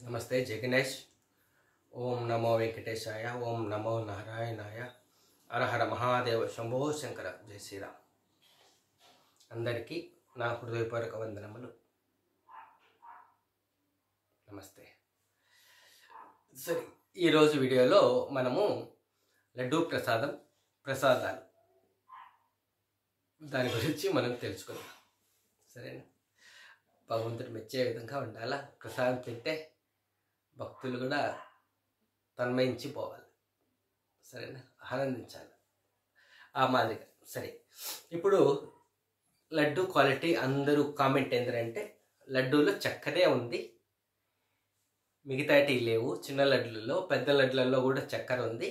నమస్తే జై గణేష్. ఓం నమో వెంకటేశాయ, ఓం నమో నారాయణాయ, హరహర మహాదేవ, శంభో శంకర, జై శ్రీరామ్. అందరికీ నా హృదయపూర్వక వందనములు. నమస్తే. సరే, ఈరోజు వీడియోలో మనము లడ్డూ ప్రసాదాలు దాని గురించి మనం తెలుసుకుందాం. సరేనా? భగవంతుడు మెచ్చే విధంగా ఉండాలా. ప్రసాదం తింటే భక్తులు కూడా తన్మయించిపోవాలి. సరేనా? ఆనందించాలి ఆ మాదిరిగా. సరే, ఇప్పుడు లడ్డు క్వాలిటీ అందరూ కామెంట్ ఏంటంటే లడ్డూలో చక్కెరే ఉంది, మిగతాటి లేవు. చిన్న లడ్డులలో, పెద్ద లడ్డులలో కూడా చక్కెర ఉంది.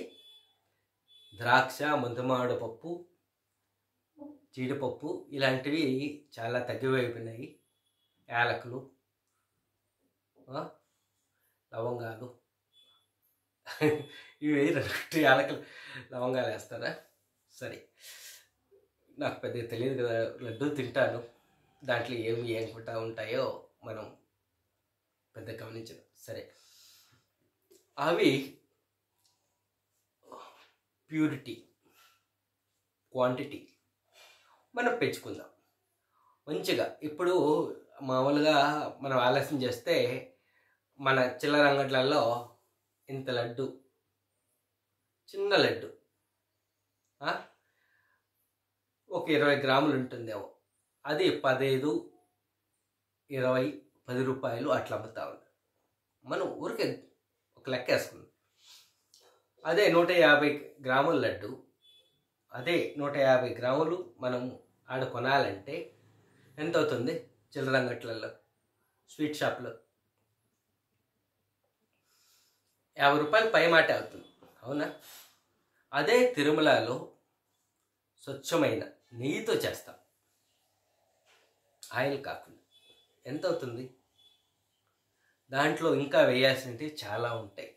ద్రాక్ష, ముంతమామిడి పప్పు, జీడిపప్పు ఇలాంటివి చాలా తగ్గిపోయినాయి. యాలకులు, లవంగాలు ఇవి వేయరు. యాలకులు లవంగాలు వేస్తారా? సరే, నాకు పెద్దగా తెలియదు కదా. లడ్డు తింటాను, దాంట్లో ఏం ఉంటాయో మనం పెద్ద గమనించదు. సరే, అవి ప్యూరిటీ, క్వాంటిటీ మనం పెంచుకుందాం మంచిగా. ఇప్పుడు మామూలుగా మనం ఆలస్యం చేస్తే మన చిల్లర అంగట్లలో ఇంత లడ్డు, చిన్న లడ్డు ఒక 20 గ్రాములు ఉంటుందేమో, అది 15, 20, 10 రూపాయలు అట్లా అమ్ముతా ఉంది. మనం ఊరికే ఒక లెక్క వేసుకుందాం. అదే 150 గ్రాముల లడ్డు, అదే 150 గ్రాములు మనం ఆడ కొనాలంటే ఎంత అవుతుంది? చిల్లర అంగట్లలో, స్వీట్ షాప్లో 50 రూపాయలు పై మాట అవుతుంది. అవునా? అదే తిరుమలలో స్వచ్ఛమైన నెయ్యితో చేస్తాం, ఆయిల్ కాకుండా, ఎంత అవుతుంది? దాంట్లో ఇంకా వేయాల్సినవి చాలా ఉంటాయి.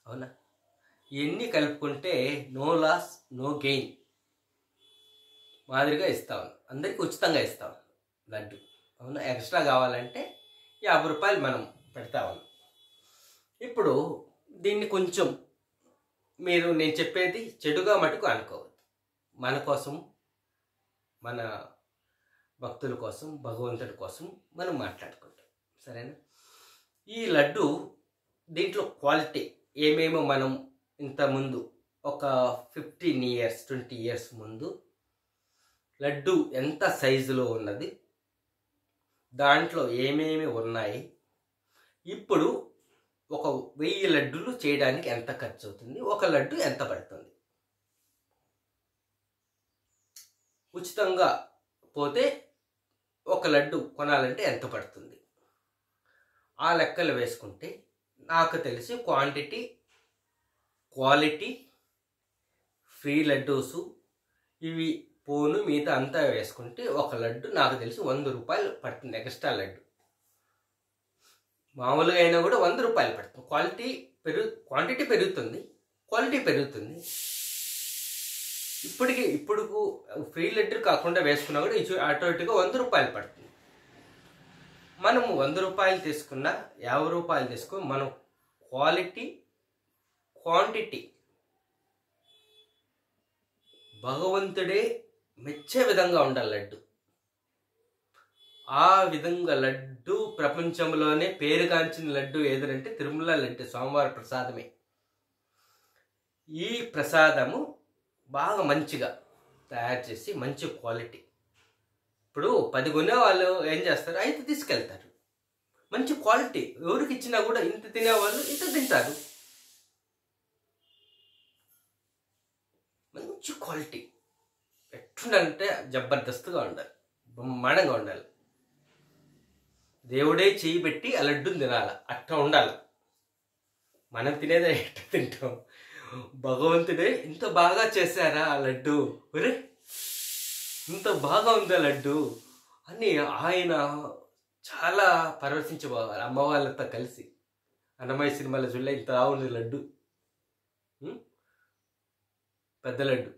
అవునా? ఇవన్నీ కలుపుకుంటే నో లాస్ నో గెయిన్ మాదిరిగా ఇస్తాను. అందరికీ ఉచితంగా ఇస్తాను లడ్డు. అవునా? ఎక్స్ట్రా కావాలంటే 50 రూపాయలు మనం పెడతాము. ఇప్పుడు దీన్ని కొంచెం నేను చెప్పేది చెడుగా మటుకు అనుకోవద్దు. మన కోసం, మన భక్తుల కోసం, భగవంతుడి కోసం మనం మాట్లాడుకుంటాం. సరేనా? ఈ లడ్డు దీంట్లో క్వాలిటీ ఏమేమో మనం ఇంతకుముందు ఒక 15 years 20 years ముందు లడ్డు ఎంత సైజులో ఉన్నది, దాంట్లో ఏమేమి ఉన్నాయి, ఇప్పుడు ఒక 1000 లడ్డూలు చేయడానికి ఎంత ఖర్చు అవుతుంది, ఒక లడ్డు ఎంత పడుతుంది, ఉచితంగా పోతే ఒక లడ్డు కొనాలంటే ఎంత పడుతుంది, ఆ లెక్కలు వేసుకుంటే నాకు తెలిసి క్వాంటిటీ, క్వాలిటీ, ఫ్రీ లడ్డూసు ఇవి పోను మిగతా అంతా వేసుకుంటే ఒక లడ్డు నాకు తెలిసి 100 రూపాయలు పడుతుంది. ఎక్స్ట్రా లడ్డు మామూలుగా అయినా కూడా 100 రూపాయలు పడుతుంది. క్వాంటిటీ పెరుగుతుంది, క్వాలిటీ పెరుగుతుంది. ఇప్పుడు ఫ్రీ లడ్డు కాకుండా వేసుకున్నా కూడా అటు ఇటుగా 100 రూపాయలు పడుతుంది. మనము 100 రూపాయలు తీసుకున్నా, 50 రూపాయలు తీసుకుని మనం క్వాలిటీ, క్వాంటిటీ భగవంతుడే మెచ్చే విధంగా ఉండాలి లడ్డు. ఆ విధంగా లడ్డు ప్రపంచంలోనే పేరుగాంచిన లడ్డు ఏదంటే తిరుమల లడ్డు, స్వామివారి ప్రసాదమే. ఈ ప్రసాదము బాగా మంచిగా తయారు చేసి మంచి క్వాలిటీ. ఇప్పుడు 10 కొనే వాళ్ళు ఏం చేస్తారు? 5 తీసుకెళ్తారు. మంచి క్వాలిటీ ఎవరికి ఇచ్చినా కూడా ఇంత తినేవాళ్ళు ఇంత తింటారు. మంచి క్వాలిటీ ఎట్లుండాలంటే జబర్దస్త్గా ఉండాలి, బ్రహ్మాండంగా ఉండాలి. దేవుడే చేయి పెట్టి ఆ లడ్డుని తినాలి, అట్లా ఉండాలి. మనం తినేదే ఎట్లా తింటాం? భగవంతుడే ఇంత బాగా చేశారా ఆ లడ్డు, ఒరే ఇంత బాగా ఉందా లడ్డు అని ఆయన చాలా పరవశించిపోవాలి. అమ్మవాళ్ళతో కలిసి అన్నమయ్య సినిమాలో చూడలే, ఇంత ఉంది లడ్డు, పెద్ద లడ్డు.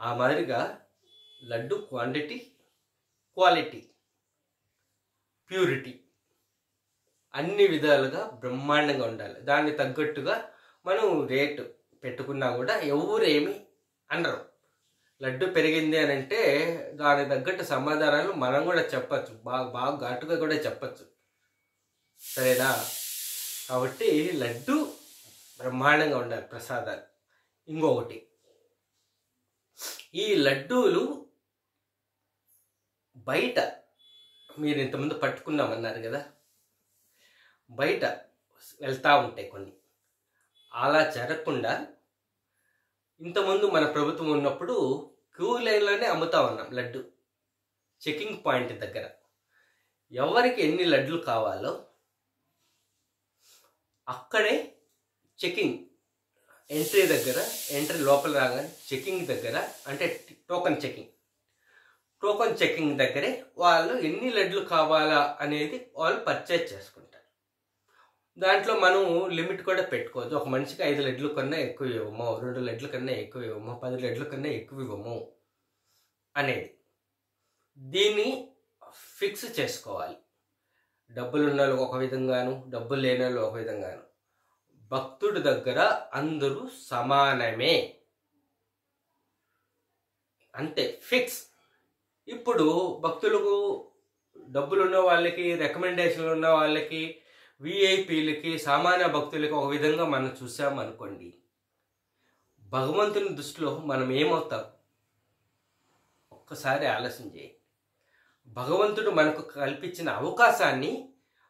ఆ మాదిరిగా లడ్డు క్వాంటిటీ, క్వాలిటీ, ప్యూరిటీ అన్ని విధాలుగా బ్రహ్మాండంగా ఉండాలి. దానికి తగ్గట్టుగా మనం రేటు పెట్టుకున్నా కూడా ఎవరు ఏమి అనరు. లడ్డు పెరిగింది అని అంటే దానికి తగ్గట్టు సమాధానాలు మనం కూడా చెప్పచ్చు, బాగా బాగా ఘాటుగా కూడా చెప్పచ్చు. సరేనా? కాబట్టి లడ్డు బ్రహ్మాండంగా ఉండాలి ప్రసాదాలు. ఇంకొకటి, ఈ లడ్డూలు బయట మీరు ఇంతకుముందు పట్టుకున్నామన్నారు కదా, బయట వెళ్తూ ఉంటాయి కొన్ని. అలా జరగకుండా ఇంతకుముందు మన ప్రభుత్వం ఉన్నప్పుడు క్యూ లైన్లోనే అమ్ముతా ఉన్నాం లడ్డు. చెకింగ్ పాయింట్ దగ్గర ఎవరికి ఎన్ని లడ్లు కావాలో అక్కడే చెకింగ్, ఎంట్రీ దగ్గర, ఎంట్రీ లోపల రాగానే చెకింగ్ దగ్గర, అంటే టోకన్ చెకింగ్ దగ్గరే వాళ్ళు ఎన్ని లడ్లు కావాలా అనేది వాళ్ళు పర్చేజ్ చేసుకుంటారు. దాంట్లో మనం లిమిట్ కూడా పెట్టుకోవచ్చు. ఒక మనిషికి 5 లడ్లు కన్నా ఎక్కువ ఇవ్వము, 2 లడ్ల కన్నా ఎక్కువ ఇవ్వము, 10 లడ్ల కన్నా ఎక్కువ ఇవ్వము అనేది దీన్ని ఫిక్స్ చేసుకోవాలి. డబ్బులు ఉన్న వాళ్ళు ఒక విధంగాను, డబ్బులు లేని వాళ్ళు ఒక విధంగాను. భక్తుడి దగ్గర అందరూ సమానమే, అంతే, ఫిక్స్. ఇప్పుడు భక్తులకు డబ్బులు ఉన్న వాళ్ళకి, రికమెండేషన్లు ఉన్న వాళ్ళకి, విఐపీలకి, సామాన్య భక్తులకి ఒక విధంగా మనం చూసామనుకోండి, భగవంతుని దృష్టిలో మనం ఏమవుతాం? ఒక్కసారి ఆలోచన చేయండి. భగవంతుడు మనకు కల్పించిన అవకాశాన్ని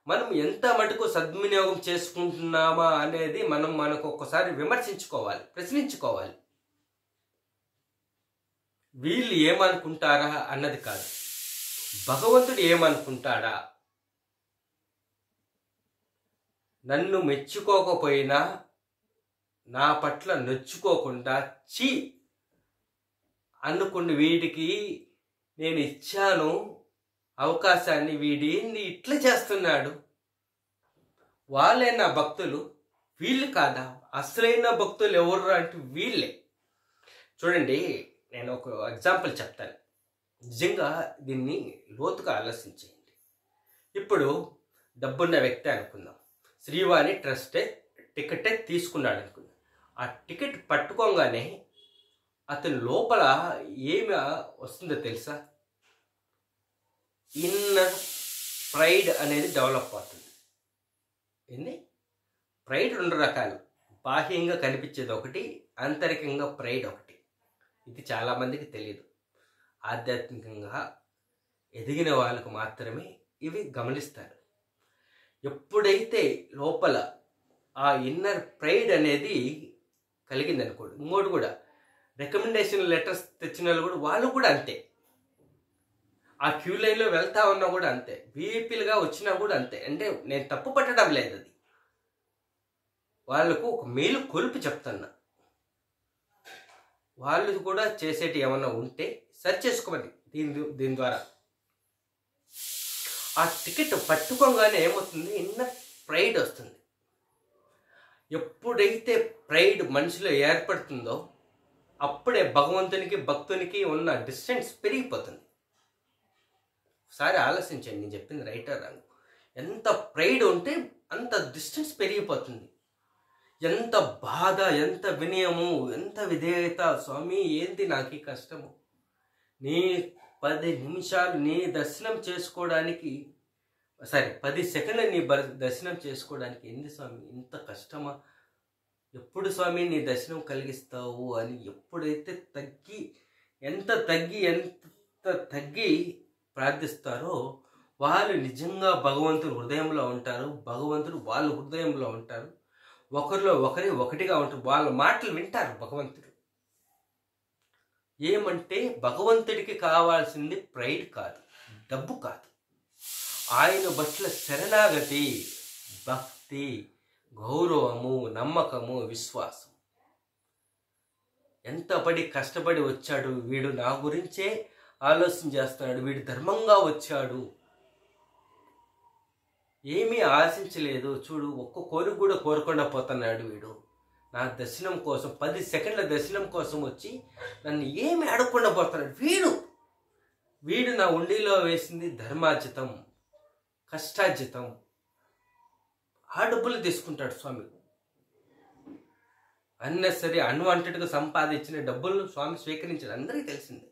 మనం ఎంత మటుకు సద్వినియోగం చేసుకుంటున్నామా అనేది మనకు ఒక్కసారి విమర్శించుకోవాలి, ప్రశ్నించుకోవాలి. వీళ్ళు ఏమనుకుంటారా అన్నది కాదు, భగవంతుడు ఏమనుకుంటాడా? నన్ను మెచ్చుకోకపోయినా, నా పట్ల నొచ్చుకోకుండా చీ అనుకుని వీడికి నేను ఇచ్చాను అవకాశాన్ని, వీడేంది ఇట్లా చేస్తున్నాడు, వాళ్ళే నా భక్తులు, వీళ్ళు కాదా? అసలైన భక్తులు ఎవరు అంటే వీళ్ళే. చూడండి, నేను ఒక ఎగ్జాంపుల్ చెప్తాను, నిజంగా దీన్ని లోతుగా ఆలోచించేయండి. ఇప్పుడు డబ్బున్న వ్యక్తి అనుకుందాం, శ్రీవాణి ట్రస్టే టికెటే తీసుకున్నాడు అనుకుందాం. ఆ టికెట్ పట్టుకోగానే అతని లోపల ఏమి వస్తుందో తెలుసా? ఇన్నర్ ప్రైడ్ అనేది డెవలప్ అవుతుంది. ఏంది? ప్రైడ్ 2 రకాలు, బాహ్యంగా కనిపించేది ఒకటి, ఆంతరికంగా ప్రైడ్ ఒకటి. ఇది చాలామందికి తెలియదు. ఆధ్యాత్మికంగా ఎదిగిన వాళ్ళకు మాత్రమే ఇవి గమనిస్తారు. ఎప్పుడైతే లోపల ఆ ఇన్నర్ ప్రైడ్ అనేది కలిగింది అనుకోండి, ఇంకోటి కూడా రికమెండేషన్ లెటర్స్ తెచ్చిన వాళ్ళు కూడా, వాళ్ళు కూడా అంతే. ఆ క్యూ లైన్లో వెళ్తా ఉన్నా కూడా అంతే, విఐపీలుగా వచ్చినా కూడా అంతే. అంటే నేను తప్పు పట్టడం లేదు, అది వాళ్ళకు ఒక మేలు కొలుపు చెప్తున్నా. వాళ్ళు కూడా చేసేటి ఏమన్నా ఉంటే సెర్చ్ చేసుకోమని దీని ద్వారా. ఆ టికెట్ పట్టుకోగానే ఏమవుతుంది? ఇన్నర్ ప్రైడ్ వస్తుంది. ఎప్పుడైతే ప్రైడ్ మనిషిలో ఏర్పడుతుందో అప్పుడే భగవంతునికి భక్తునికి ఉన్న డిస్టెన్స్ పెరిగిపోతుంది. ఒకసారి ఆలోచించండి, నేను చెప్పింది రైటా రాంగ్? ఎంత ప్రైడ్ ఉంటే అంత డిస్టెన్స్ పెరిగిపోతుంది. ఎంత బాధ, ఎంత వినయము, ఎంత విధేయత. స్వామి ఏంటి నాకు ఈ కష్టము, నీ 10 నిమిషాలు నీ దర్శనం చేసుకోవడానికి, 10 సెకండ్లు నీ దర్శనం చేసుకోవడానికి ఏంది స్వామి ఇంత కష్టమా? ఎప్పుడు స్వామి నీ దర్శనం కలిగిస్తావు అని ఎప్పుడైతే ఎంత తగ్గి ప్రార్థిస్తారో వాళ్ళు నిజంగా భగవంతుడు హృదయంలో ఉంటారు, భగవంతుడు వాళ్ళ హృదయంలో ఉంటారు, ఒకరిలో ఒకటిగా ఉంటారు. వాళ్ళ మాటలు వింటారు భగవంతుడు. ఏమంటే భగవంతుడికి కావాల్సింది ప్రైడ్ కాదు, డబ్బు కాదు, ఆయన పట్ల శరణాగతి, భక్తి, గౌరవము, నమ్మకము, విశ్వాసం. ఎంత కష్టపడి వచ్చాడు వీడు, నా గురించే ఆలోచన చేస్తున్నాడు, వీడు ధర్మంగా వచ్చాడు, ఏమీ ఆశించలేదు, చూడు ఒక్క కోరిక కూడా కోరకుండా పోతున్నాడు వీడు, నా దర్శనం కోసం 10 సెకండ్ల దర్శనం కోసం వచ్చి నన్ను ఏమి అడగకుండా పోతున్నాడు వీడు నా ఉండిలో వేసింది ధర్మార్జితం, కష్టార్జితం, ఆ డబ్బులు తీసుకుంటాడు స్వామి. అన్నెసరీ అన్వాంటెడ్గా సంపాదించిన డబ్బులను స్వామి స్వీకరించాడు, అందరికీ తెలిసిందే.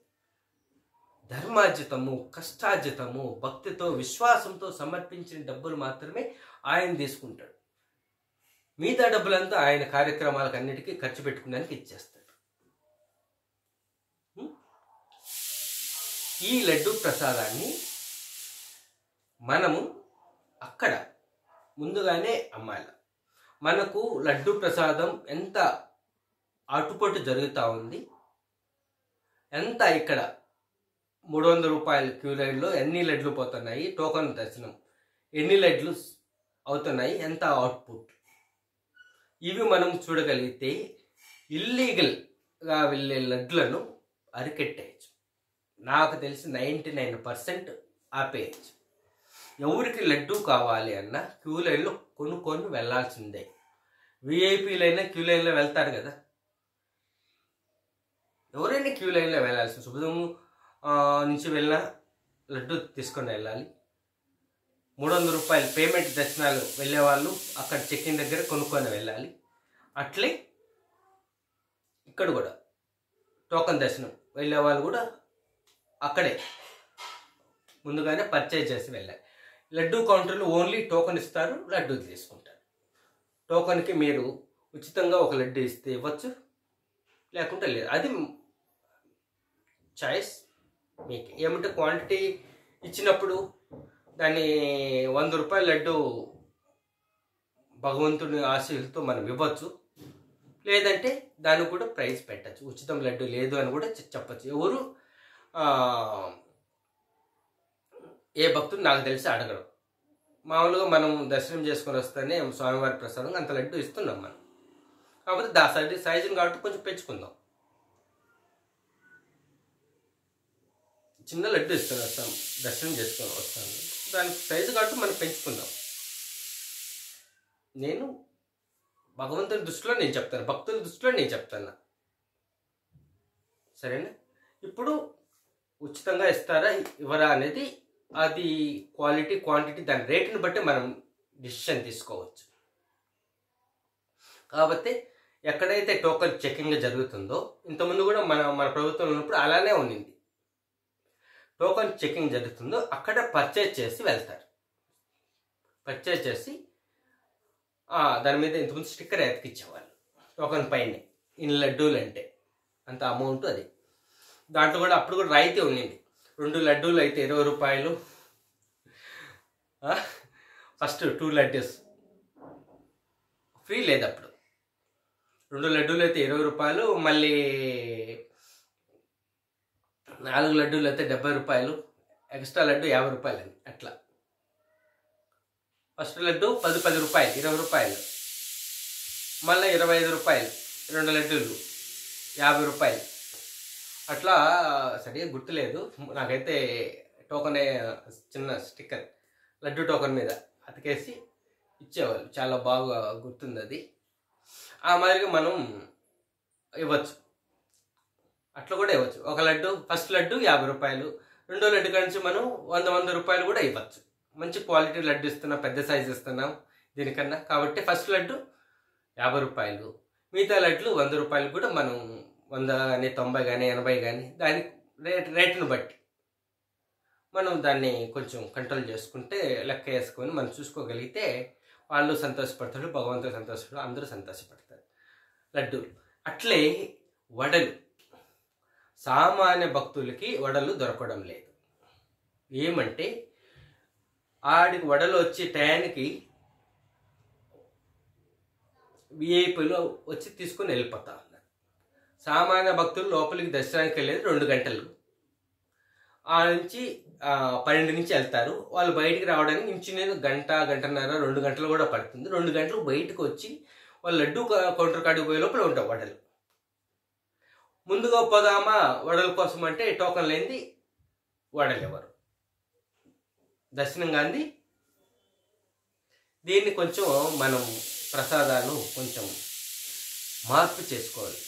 ధర్మార్జితము, కష్టార్జితము, భక్తితో విశ్వాసంతో సమర్పించిన డబ్బులు మాత్రమే ఆయన తీసుకుంటాడు. మిగతా డబ్బులంతా ఆయన కార్యక్రమాలకు అన్నిటికీ ఖర్చు పెట్టుకోవడానికి ఇచ్చేస్తాడు. ఈ లడ్డు ప్రసాదాన్ని మనము అక్కడ ముందుగానే అమ్మాలి. మనకు లడ్డు ప్రసాదం ఎంత అటుపట్టు జరుగుతూ ఉంది, ఎంత ఇక్కడ 300 రూపాయల క్యూ లైన్లో ఎన్ని లడ్లు పోతున్నాయి, టోకన్ దర్శనం ఎన్ని లడ్లు అవుతున్నాయి, ఎంత అవుట్పుట్, ఇవి మనం చూడగలిగితే ఇల్లీగల్గా వెళ్ళే లడ్లను అరికెట్టేయచ్చు. నాకు తెలిసి 99% ఆపేయచ్చు. ఎవరికి లడ్డు కావాలి అన్న క్యూ లైన్లో కొనుక్కొని వెళ్ళాల్సిందే. విఐపీలైనా క్యూ లైన్లో వెళ్తారు కదా, ఎవరైనా క్యూ లైన్లో వెళ్ళాల్సింది. శుభదం నుంచి వెళ్ళినా లడ్డు తీసుకొని వెళ్ళాలి. 300 రూపాయలు పేమెంట్ దర్శనాలు వెళ్ళేవాళ్ళు అక్కడ చెక్కింగ్ దగ్గర కొనుక్కొని వెళ్ళాలి. అట్లే ఇక్కడ కూడా టోకన్ దర్శనం వెళ్ళేవాళ్ళు కూడా అక్కడే ముందుగానే పర్చేజ్ చేసి వెళ్ళాలి. లడ్డూ కౌంటర్లు ఓన్లీ టోకన్ ఇస్తారు, లడ్డూ తీసుకుంటారు. టోకన్కి మీరు ఉచితంగా ఒక లడ్డు ఇస్తే ఇవ్వచ్చు, లేకుంటే లేదు. అది చాయిస్ మీకు. ఏమంటే క్వాంటిటీ ఇచ్చినప్పుడు దాన్ని 100 రూపాయల లడ్డు భగవంతుని ఆశీస్సులతో మనం ఇవ్వచ్చు, లేదంటే దానికి కూడా ప్రైస్ పెట్టచ్చు. ఉచితం లడ్డు లేదు అని కూడా చెప్పచ్చు. ఎవరు ఏ భక్తుడు నాకు తెలిసి అడగడం. మామూలుగా మనం దర్శనం చేసుకొని వస్తేనే స్వామివారి ప్రసాదం అంత లడ్డు ఇస్తున్నాం మనం. కాకపోతే సైజుని కాబట్టి కొంచెం పెంచుకుందాం. చిన్న లడ్డు ఇస్తాను వస్తాం, దర్శనం చేసుకొని వస్తాను, దానికి సైజు కాబట్టి మనం పెంచుకుందాం. నేను భగవంతుని దృష్టిలో నేను చెప్తాను, భక్తుల దృష్టిలో నేను చెప్తాను. సరేనా? ఇప్పుడు ఉచితంగా ఇస్తారా ఇవ్వరా అనేది అది క్వాలిటీ క్వాంటిటీ దాని రేటుని బట్టి మనం డిసిషన్ తీసుకోవచ్చు. కాబట్టి ఎక్కడైతే టోకన్ చెకింగ్ జరుగుతుందో, ఇంతకుముందు కూడా మన ప్రభుత్వం ఉన్నప్పుడు అలానే ఉండింది. టోకన్ చెకింగ్ జరుగుతుందో అక్కడ పర్చేజ్ చేసి వెళ్తారు. పర్చేజ్ చేసి దాని మీద ఇంతకుముందు స్టిక్కర్ ఎతికిచ్చేవాళ్ళు టోకన్ పైన, ఇన్ని లడ్డూలు అంటే అంత అమౌంట్. అది దాంట్లో కూడా అప్పుడు కూడా రాయితీ ఉండింది. 2 లడ్డూలు అయితే 20 రూపాయలు, ఫస్ట్ 2 లడ్డూస్ ఫ్రీ లేదు అప్పుడు. 2 లడ్డూలు అయితే 20 రూపాయలు, మళ్ళీ 4 లడ్డూలు అయితే 70 రూపాయలు, ఎక్స్ట్రా లడ్డు 50 రూపాయలు అని అట్లా. ఫస్ట్ లడ్డు 10 రూపాయలు, 20 రూపాయలు, మళ్ళీ 25 రూపాయలు 2 లడ్డూలు, 50 రూపాయలు అట్లా. సరిగా గుర్తులేదు నాకైతే. టోకనే చిన్న స్టిక్కర్ లడ్డు టోకన్ మీద అతికేసి ఇచ్చేవాళ్ళు, చాలా బాగా గుర్తుంది అది. ఆ మాదిరిగా మనం ఇవ్వచ్చు, అట్లా కూడా ఇవ్వచ్చు. ఒక లడ్డు ఫస్ట్ లడ్డు 50 రూపాయలు, రెండో లడ్డు నుంచి మనం 100 రూపాయలు కూడా ఇవ్వచ్చు. మంచి క్వాలిటీ లడ్డు ఇస్తున్నాం, పెద్ద సైజు ఇస్తున్నాం దీనికన్నా. కాబట్టి ఫస్ట్ లడ్డు 50 రూపాయలు, మిగతా లడ్లు 100 రూపాయలు కూడా మనం 100 కానీ 90 కానీ 80 కానీ దాని రేటును బట్టి మనం దాన్ని కొంచెం కంట్రోల్ చేసుకుంటే, లెక్క వేసుకొని మనం చూసుకోగలిగితే వాళ్ళు సంతోషపడతారు, భగవంతుడు సంతోషపడతారు, అందరూ సంతోషపడతారు. లడ్డూలు అట్లే వడలు, సామాన్య భక్తులకి వడలు దొరకడం లేదు. ఏమంటే ఆడికి వడలు వచ్చే టయానికి విఐపీలో వచ్చి తీసుకొని వెళ్ళిపోతా ఉన్నారు. సామాన్య భక్తులు లోపలికి దర్శనానికి వెళ్ళేది 2 గంటలు, ఆ నుంచి 12 నుంచి వెళ్తారు. వాళ్ళు బయటికి రావడానికి ఇంచునేది గంటన్నర 2 గంటలు కూడా పడుతుంది. 2 గంటలు బయటకు వచ్చి వాళ్ళు లడ్డు కౌంటర్ కాడికి పోయే లోపల ఉంటాం వడలు. ముందుగా పోదామా వడల కోసం అంటే టోకన్ లేనిది వడలు ఎవరు దర్శనం కాంది. దీన్ని కొంచెం మనం ప్రసాదాలు కొంచెం మార్పు చేసుకోవాలి.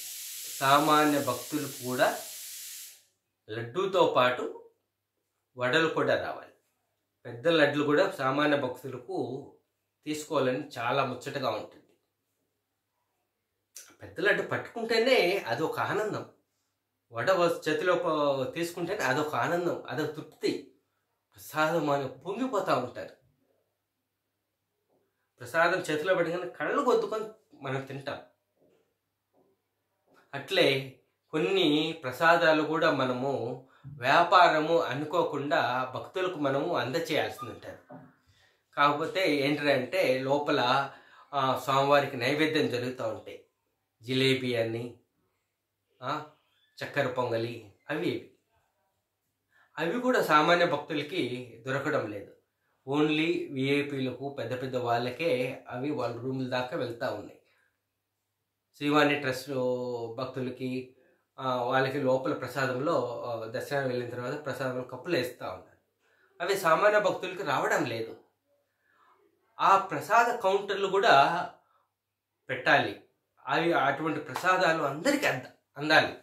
సామాన్య భక్తులు కూడా లడ్డూతో పాటు వడలు కూడా రావాలి. పెద్ద లడ్లు కూడా సామాన్య భక్తులకు తీసుకోవాలని చాలా ముచ్చటగా ఉంటుంది. పెద్ద లడ్డు పట్టుకుంటేనే అదొక ఆనందం. వడ చేతిలో తీసుకుంటేనే అదొక ఆనందం, అదొక తృప్తి. ప్రసాదం అని పొంగిపోతూ ఉంటారు. ప్రసాదం చేతిలో పెట్టుకొని కళ్ళు కొద్దుకొని మనం తింటాం. అట్లే కొన్ని ప్రసాదాలు కూడా మనము వ్యాపారము అనుకోకుండా భక్తులకు మనము అందచేయాల్సి ఉంటుంది. కాకపోతే ఏంటంటే లోపల స్వామివారికి నైవేద్యం జరుగుతూ ఉంటాయి. జిలేబీ అని, చక్కెర పొంగలి, అవి కూడా సామాన్య భక్తులకి దొరకడం లేదు. ఓన్లీ విఐపీలకు, పెద్ద పెద్ద వాళ్ళకే అవి వాళ్ళ రూముల దాకా వెళ్తూ ఉన్నాయి. శ్రీవాణి ట్రస్ట్ భక్తులకి వాళ్ళకి లోపల ప్రసాదంలో దర్శనం వెళ్ళిన తర్వాత ప్రసాదంలో కప్పులు వేస్తూ ఉన్నారు. అవి సామాన్య భక్తులకి రావడం లేదు. ఆ ప్రసాద కౌంటర్లు కూడా పెట్టాలి. అటువంటి ప్రసాదాలు అందరికీ అందాలి.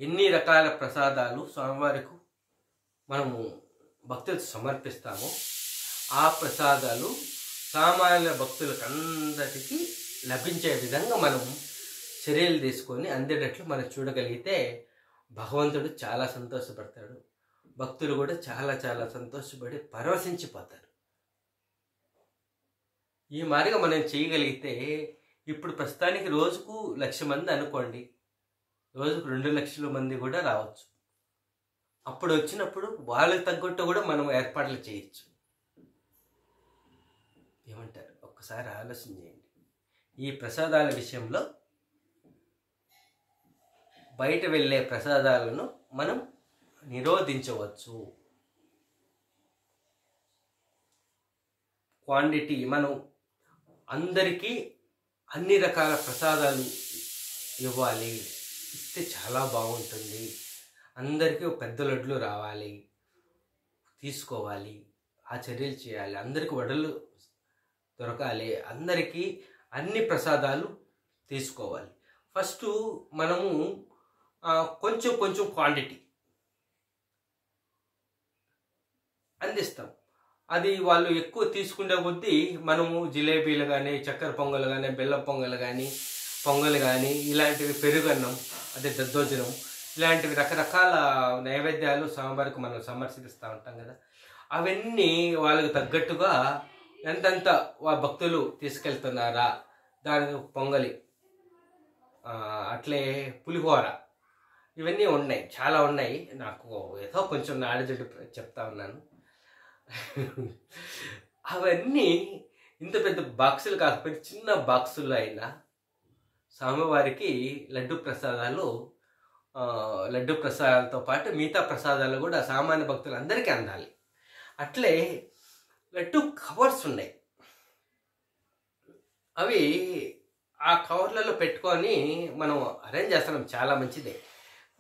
ఎన్ని రకాల ప్రసాదాలు స్వామివారికి మనము భక్తులకు సమర్పిస్తామో ఆ ప్రసాదాలు సామాన్య భక్తులకు అందరికీ లభించే విధంగా మనం చర్యలు తీసుకొని అందేటట్లు మనం చూడగలిగితే భగవంతుడు చాలా సంతోషపడతాడు. భక్తులు కూడా చాలా చాలా సంతోషపడి పరవశించిపోతారు. ఈ మాదిరిగా మనం చేయగలిగితే ఇప్పుడు ప్రస్తుతానికి రోజుకు 1,00,000 మంది అనుకోండి, రోజుకు 2,00,000 మంది కూడా రావచ్చు. అప్పుడు వచ్చినప్పుడు వాళ్ళకి తగ్గట్టు కూడా మనం ఏర్పాట్లు చేయొచ్చు. ఏమంటారు? ఒక్కసారి ఆలోచన చేయండి. ఈ ప్రసాదాల విషయంలో బయట వెళ్ళే ప్రసాదాలను మనం నిరోధించవచ్చు. క్వాంటిటీ మనం అందరికీ అన్ని రకాల ప్రసాదాలు ఇవ్వాలి. ఇస్తే చాలా బాగుంటుంది. అందరికీ పెద్ద లడ్లు రావాలి, తీసుకోవాలి, ఆ చర్యలు చేయాలి. అందరికీ వడలు దొరకాలి, అందరికీ అన్ని ప్రసాదాలు తీసుకోవాలి. ఫస్ట్ మనము కొంచెం కొంచెం క్వాంటిటీ అందిస్తాం. అది వాళ్ళు ఎక్కువ తీసుకునే కొద్దీ మనము జిలేబీలు కానీ, చక్కెర పొంగలు కానీ, బెల్లం పొంగలు కానీ, పొంగలు కానీ, ఇలాంటివి, పెరుగన్నం, అదే దద్దోజనం, ఇలాంటివి రకరకాల నైవేద్యాలు స్వామివారికి మనం సమర్పిస్తూ ఉంటాం కదా. అవన్నీ వాళ్ళకు తగ్గట్టుగా ఎంతెంత భక్తులు తీసుకెళ్తున్నారా, దాని పొంగలి, అట్లే పులిహోర, ఇవన్నీ ఉన్నాయి, చాలా ఉన్నాయి. నాకు ఏదో కొంచెం నాలెడ్జ్ చెప్తా ఉన్నాను. అవన్నీ ఇంత పెద్ద బాక్సులు కాకపోతే చిన్న బాక్సుల్లో అయినా స్వామివారికి లడ్డు ప్రసాదాలతో పాటు మిగతా ప్రసాదాలు కూడా సామాన్య భక్తులు అందరికీ అందాలి. అట్లే లడ్డు కవర్స్ ఉన్నాయి. అవి ఆ కవర్లలో పెట్టుకొని మనం అరేంజ్ చేస్తున్నాం, చాలా మంచిదే.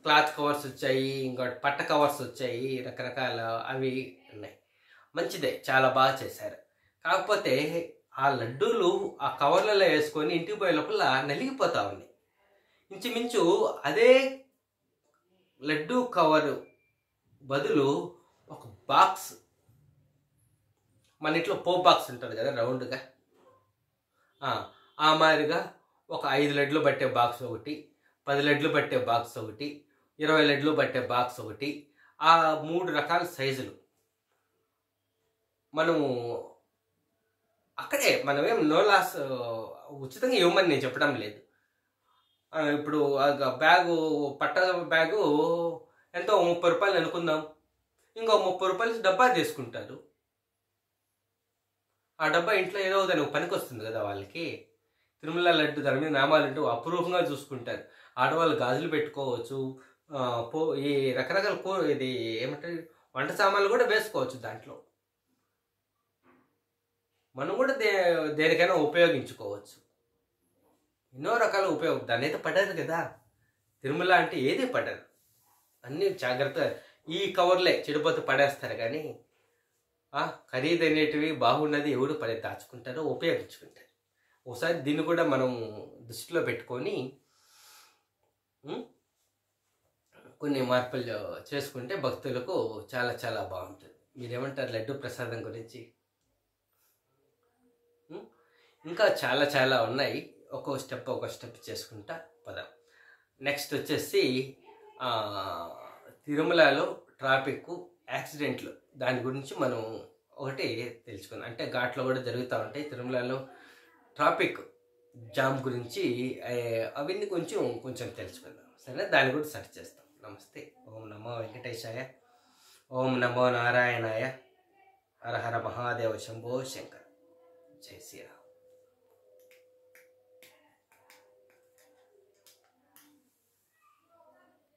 క్లాత్ కవర్స్ వచ్చాయి, ఇంకోటి పట్ట కవర్స్ వచ్చాయి, రకరకాల అవి ఉన్నాయి. మంచిదే, చాలా బాగా చేశారు. కాకపోతే ఆ లడ్డూలు ఆ కవర్లలో వేసుకొని ఇంటికి పోయే లోపల నలిగిపోతా ఉన్నాయి. ఇంచుమించు అదే లడ్డూ కవరు బదులు ఒక బాక్స్, మన ఇంట్లో పోప్ బాక్స్ ఉంటుంది కదా రౌండ్గా, ఆ మాదిరిగా ఒక 5 లడ్లు పట్టే బాక్స్ ఒకటి, 10 లడ్లు పట్టే బాక్స్ ఒకటి, 20 లడ్లు పట్టే బాక్స్ ఒకటి, ఆ 3 రకాల సైజులు మనము అక్కడే, మనమేం నో లాస్, ఉచితంగా ఇవ్వమని నేను చెప్పడం లేదు. ఇప్పుడు బ్యాగు, పట్ట బ్యాగు ఎంతో 30 రూపాయలు అనుకుందాం, ఇంకో 30 రూపాయలు డబ్బా తీసుకుంటారు. ఆ డబ్బా ఇంట్లో ఏదో దానికి పనికి వస్తుంది కదా వాళ్ళకి. తిరుమల లడ్డు దాని మీద నామాలంటూ అపురూపంగా చూసుకుంటారు. ఆడవాళ్ళు గాజులు పెట్టుకోవచ్చు, ఈ రకరకాల ఇది ఏమంటారు వంట సామాన్లు కూడా వేసుకోవచ్చు దాంట్లో. మనం కూడా దేనికైనా ఉపయోగించుకోవచ్చు. ఎన్నో రకాల ఉపయోగం. దాని అయితే పడదు కదా, తిరుమల అంటే ఏది పడదు, అన్నీ జాగ్రత్త. ఈ కవర్లే చెడిపోతే పడేస్తారు, కానీ ఖరీదైనటివి బాగున్నది ఎవరు దాచుకుంటారో, ఉపయోగించుకుంటారు. ఒకసారి దీన్ని కూడా మనం దృష్టిలో పెట్టుకొని కొన్ని మార్పులు చేసుకుంటే భక్తులకు చాలా చాలా బాగుంటుంది. మీరేమంటారు లడ్డు ప్రసాదం గురించి? ఇంకా చాలా చాలా ఉన్నాయి. ఒక్కో స్టెప్ చేసుకుంటా పదాం. నెక్స్ట్ వచ్చేసి ఆ, తిరుమలలో ట్రాఫిక్ యాక్సిడెంట్లు దాని గురించి మనం ఒకటి తెలుసుకుందాం. అంటే ఘాట్లో కూడా జరుగుతూ ఉంటాయి. తిరుమలలో ట్రాఫిక్ జామ్ గురించి అవన్నీ కొంచెం తెలుసుకుందాం. సరే, దాన్ని కూడా సెర్చ్ చేస్తాం. నమస్తే. ఓం నమో వెంకటేశాయ. ఓం నమో నారాయణాయ. హర హర మహాదేవ శంభో శంకర్. జై శ్రీరామ్.